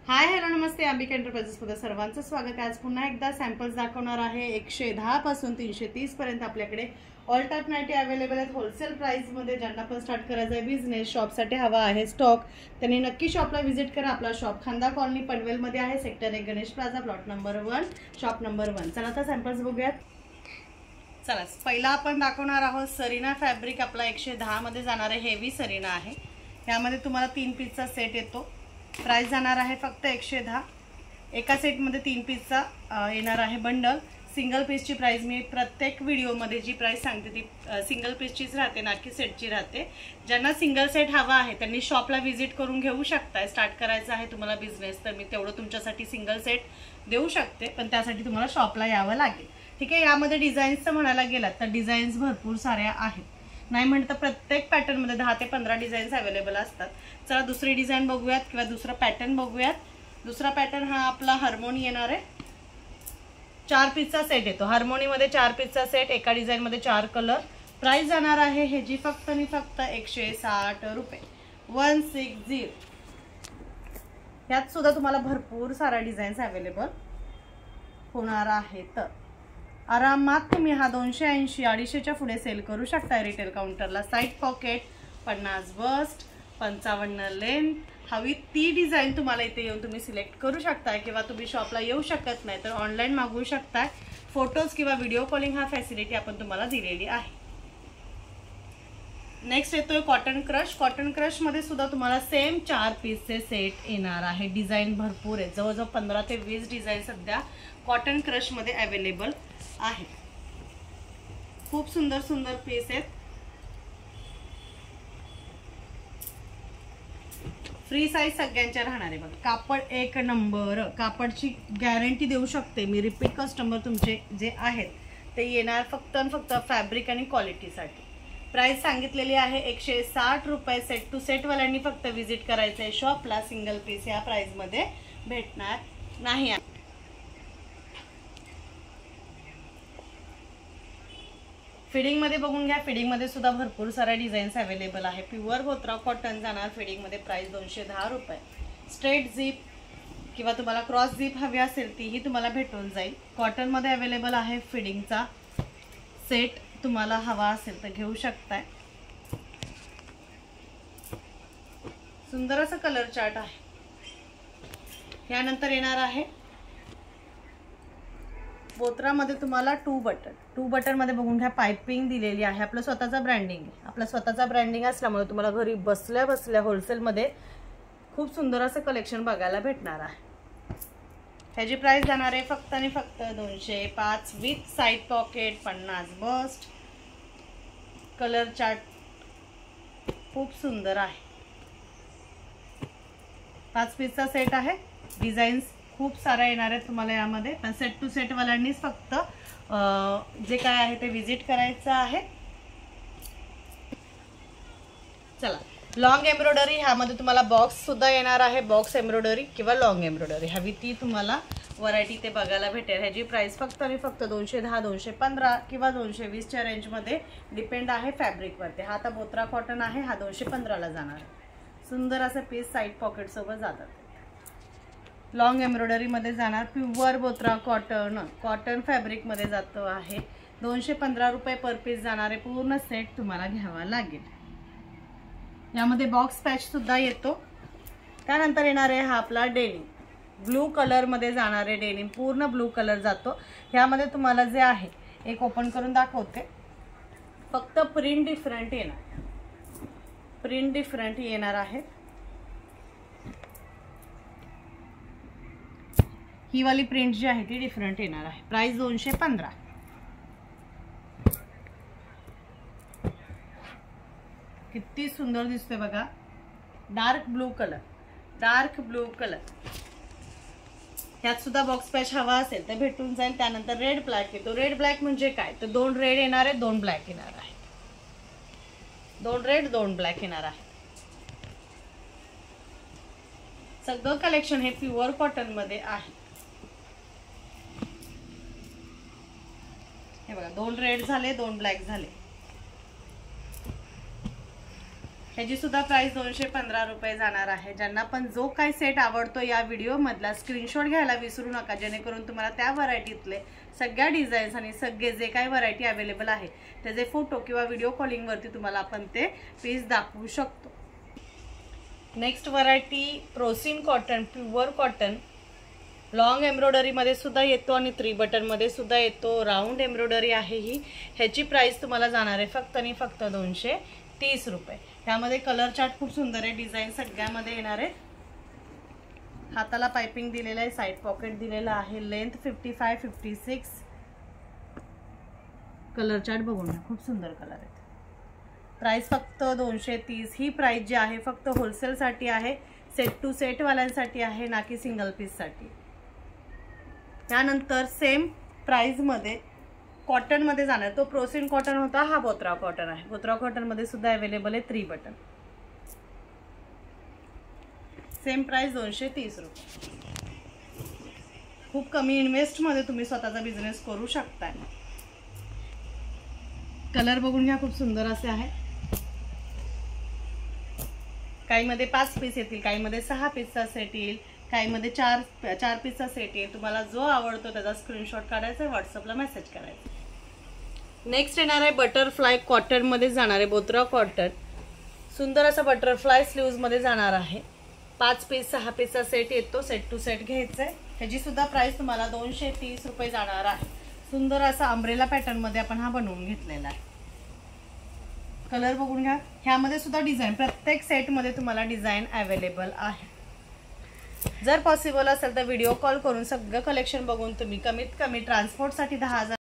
Hi hello नमस्ते, अंबिका एंटरप्राइजेसमध्ये सर्वांचं स्वागत आहे। आज पुन्हा एकदा सॅम्पल्स दाखवणार आहे। 110 पासून 330 पर्यंत आपल्याकडे ऑल टाइप नाईटी अवेलेबल आहेत होलसेल प्राइस मध्ये। ज्यांना पण स्टार्ट करायचा आहे बिझनेस, शॉपसाठी हवा आहे स्टॉक, त्यांनी नक्की शॉपला व्हिजिट करा। आपला शॉप खांदा कॉलनी पनवेल मध्ये आहे, sector 1 Ganesh plaza, plot number 1, shop number 1। चला आता सॅम्पल्स बघूयात। चला पहिला आपण दाखवणार आहोत सरीना फॅब्रिक। आपला 110 मध्ये जाणारा हेवी सरीना आहे। यामध्ये तुम्हाला 3 पीसचा सेट येतो। प्राइस जाणार आहे फक्त 110। एका सेट मध्ये 3 पीसचा येणार आहे बंडल। सिंगल पीसची प्राइस मी प्रत्येक व्हिडिओमध्ये जी प्राइस सांगते ती सिंगल पीसचीच राहते, ना की सेटची राहते। ज्यांना सिंगल सेट हवा आहे त्यांनी शॉपला व्हिजिट करून घेऊ शकता। स्टार्ट करायचा आहे तुम्हाला बिझनेस तर मी तेवढं तुमच्यासाठी सिंगल सेट देऊ शकते, पण त्यासाठी तुम्हाला शॉपला यावं लागेल। ठीक आहे। यामध्ये डिझाईन्सचं म्हणायला गेलात तर डिझाईन्स भरपूर साऱ्या आहेत, नाही म्हणतं प्रत्येक पॅटर्न मध्ये 10 ते 15 डिझाईन्स अवेलेबल असतात। चला दुसरी डिझाईन बघूयात किंवा दुसरा पॅटर्न बघूयात। दुसरा पॅटर्न हा आपला हार्मोनी येणार आहे। 4 पीसचा सेट येतो। हार्मोनी मध्ये 4 पीसचा सेट, एका डिझाईन मध्ये 4 कलर। प्राइस जाणार आहे ह्याची फक्त आणि फक्त 160 रुपये, 160। यात सुद्धा तुम्हाला भरपूर सारा डिझाईन्स अवेलेबल होणार आहेत। आरामात तुम्ही हा 280 250च्या पुढे सेल करू शकता रिटेल काउंटरला। साइड पॉकेट, 50 बस्ट, 55 लेंथ, हवी ती डिझाईन तुम्हाला इथे येऊन तुम्ही सिलेक्ट करू शकता, किंवा तुम्ही शॉपला येऊ शकत नाही तर ऑनलाईन मागवू शकता। फोटोज किंवा व्हिडिओ कॉलिंग हा फॅसिलिटी आपण तुम्हाला दिलेली आहे। नेक्स्ट येतोय कॉटन क्रश। कॉटन क्रश मध्ये सुद्धा तुम्हाला सेम 4 पीसचे सेट येणार आहे। डिझाईन भरपूर आहे, जवळजवळ 15 ते 20 डिझाईन सध्या कॉटन क्रश मध्ये अवेलेबल आहे। खूप सुंदर सुंदर पीस आहेत। फ्री साईज सगळ्यांच्या राहणार आहे बघा। कापड एक नंबर, कापडची गॅरंटी देऊ शकते मी। रिपीट कस्टमर तुमचे जे आहेत ते येणार फक्त आणि फक्त फॅब्रिक आणि क्वालिटीसाठी। प्राइस सांगितलेली आहे 160 रुपये। सेट टू सेट वाल्यांनी फक्त व्हिजिट करायचं आहे शॉपला। सिंगल पीस या प्राइस मध्ये भेटणार नाही। फिडिंग मध्ये बघून घ्या। फिडिंग मध्ये सुद्धा भरपूर साऱ्या डिझाईन्स अवेलेबल आहे। प्युअर बोत्रा कॉटन जाणार फिडिंग मध्ये। प्राइस 210 रुपये। स्ट्रेट झिप किंवा तुम्हाला क्रॉस झिप हवी असेल तीही तुम्हाला भेटून जाईल। कॉटन मध्ये अवेलेबल आहे फिडिंगचा सेट, तुम्हाला हवा असेल तर घेऊ शकताय। सुंदर असं कलर चार्ट आहे। यानंतर येणार आहे बोत्रा मध्ये तुम्हाला 2 बटन मध्ये बघून घ्या। पाइपिंग दिलेली आहे, आपलं स्वतःचा ब्रँडिंग आहे। आपला स्वतःचा ब्रँडिंग असल्यामुळे तुम्हाला घरी बसल्या बसल्या होलसेल मध्ये खूप सुंदर असं कलेक्शन बघायला भेटणार आहे। ह्याची प्राइस जाणार आहे फक्त आणि फक्त 205 with side pocket, 50 bust. Colour chart खूप सुंदर आहे। 5 पीसचा सेट आहे। डिझाईन्स खूप सारा येणार आहे तुम्हाला यामध्ये, पण सेट टू सेट वाल्यांनीच फक्त जे काय आहे ते व्हिजिट करायचं आहे। चला लॉंग एम्ब्रॉयडरी, ह्यामध्ये तुम्हाला बॉक्स सुद्धा येणार आहे। बॉक्स एम्ब्रॉयडरी किंवा लॉंग एम्ब्रॉयडरी हवी ती तुम्हाला व्हरायटी ते बघायला भेटेल। ह्याची प्राइस फक्त आणि फक्त 210, 215 किंवा 220 च्या रेंज मध्ये डिपेंड आहे फॅब्रिक वरती। हा आता बोत्रा कॉटन आहे, हा 215 ला जाणार आहे। सुंदर असं पीस साइड पॉकेट सोबत जातात। लॉंग एम्ब्रॉयडरी मध्ये जाणार। प्युअर बोत्रा कॉटन फॅब्रिक मध्ये जातो आहे। 215 रुपये पर पीस जाणार आहे। पूर्ण सेट तुम्हाला घ्यावा लागेल। यामध्ये बॉक्स पॅच सुद्धा येतो। त्यानंतर येणार आहे हा आपला डेनिम, ब्लू कलर मध्ये जाणार आहे। डेनिम पूर्ण ब्लू कलर जातो। ह्यामध्ये तुम्हाला जे आहे एक ओपन करून दाखवते, फक्त प्रिंट डिफरंट येणार, प्रिंट डिफरंट येणार आहे। ही वाली प्रिंट जी आहे ती डिफरंट येणार आहे। प्राइस 215। किती सुंदर दिसते बघा। Dark blue colour, dark blue colour. ह्यात सुद्धा बॉक्स पॅच हवा असेल तर भेटून जाईल। त्यानंतर रेड ब्लॅक येतो। रेड ब्लॅक म्हणजे काय तर 2 रेड येणार आहे, 2 ब्लॅक येणार आहे। 2 रेड 2 ब्लॅक येणार आहे। सगळं कलेक्शन हे प्युअर कॉटन मध्ये आहे। हे बघा 2 रेड झाले, 2 ब्लॅक झाले। ह्याची सुद्धा प्राइस 215 रुपये जाणार आहे। ज्यांना पण जो काही सेट आवडतो या व्हिडिओमधला स्क्रीनशॉट घ्यायला विसरू नका, जेणेकरून तुम्हाला त्या व्हरायटीतले सगळ्या डिझाईन्स आणि सगळे जे काही व्हरायटी अवेलेबल आहे त्याचे फोटो किंवा व्हिडिओ कॉलिंगवरती तुम्हाला आपण ते पीस दाखवू शकतो। नेक्स्ट व्हरायटी प्रोसिन कॉटन, प्युअर कॉटन, लॉन्ग एम्ब्रॉयडरीमध्ये सुद्धा येतो आणि 3 बटनमध्ये सुद्धा येतो। राऊंड एम्ब्रॉयडरी आहे ही। ह्याची प्राइस तुम्हाला जाणार आहे फक्त आणि फक्त 230 रुपये। त्यामध्ये कलर चार्ट खूप सुंदर आहे, डिझाईन सगळ्यामध्ये येणार आहे। हाताला पाइपिंग दिलेलं आहे, साइड पॉकेट दिलेला आहे, लेंथ 55-56। कलर चार्ट बघून घ्या, खूप सुंदर कलर आहेत। प्राइस फक्त 230। ही प्राइस जी आहे फक्त होलसेलसाठी आहे, सेट टू सेट वाल्यांसाठी आहे, ना की सिंगल पीससाठी। त्यानंतर सेम प्राइसमध्ये कॉटनमध्ये जाणार, तो प्रोसिन कॉटन होता, हा बोत्रा कॉटन आहे। बोत्रा कॉटनमध्ये सुद्धा अवेलेबल आहे 3 बटन। सेम प्राइस 230 रुपये। खूप कमी इन्व्हेस्टमध्ये तुम्ही स्वतःचा बिझनेस करू शकता। कलर बघून घ्या, खूप सुंदर असे आहे। काहीमध्ये 5 पीस येतील, काहीमध्ये 6 पीसचा सेट येईल, काहीमध्ये 4 पीसचा सेट येईल। तुम्हाला जो आवडतो त्याचा स्क्रीनशॉट काढायचा, व्हॉट्सअपला मेसेज करायचा। नेक्स्ट येणार आहे बटरफ्लाय कॉटनमध्ये जाणार आहे, बोत्रा कॉटन। सुंदर असा बटरफ्लाय स्लीव्जमध्ये जाणार आहे। 5 पीस 6 पीसचा सेट येतो, सेट टू सेट घ्यायचा आहे। त्याची सुद्धा प्राइस तुम्हाला 230 रुपये जाणार आहे। सुंदर असा अंब्रेला पॅटर्नमध्ये आपण हा बनवून घेतलेला आहे। कलर बघून घ्या, ह्यामध्ये सुद्धा डिझाईन, प्रत्येक सेटमध्ये तुम्हाला डिझाईन अवेलेबल आहे। जर पॉसिबल असेल तर व्हिडिओ कॉल करून सगळं कलेक्शन बघून तुम्ही कमीत कमी ट्रान्सपोर्टसाठी 10,000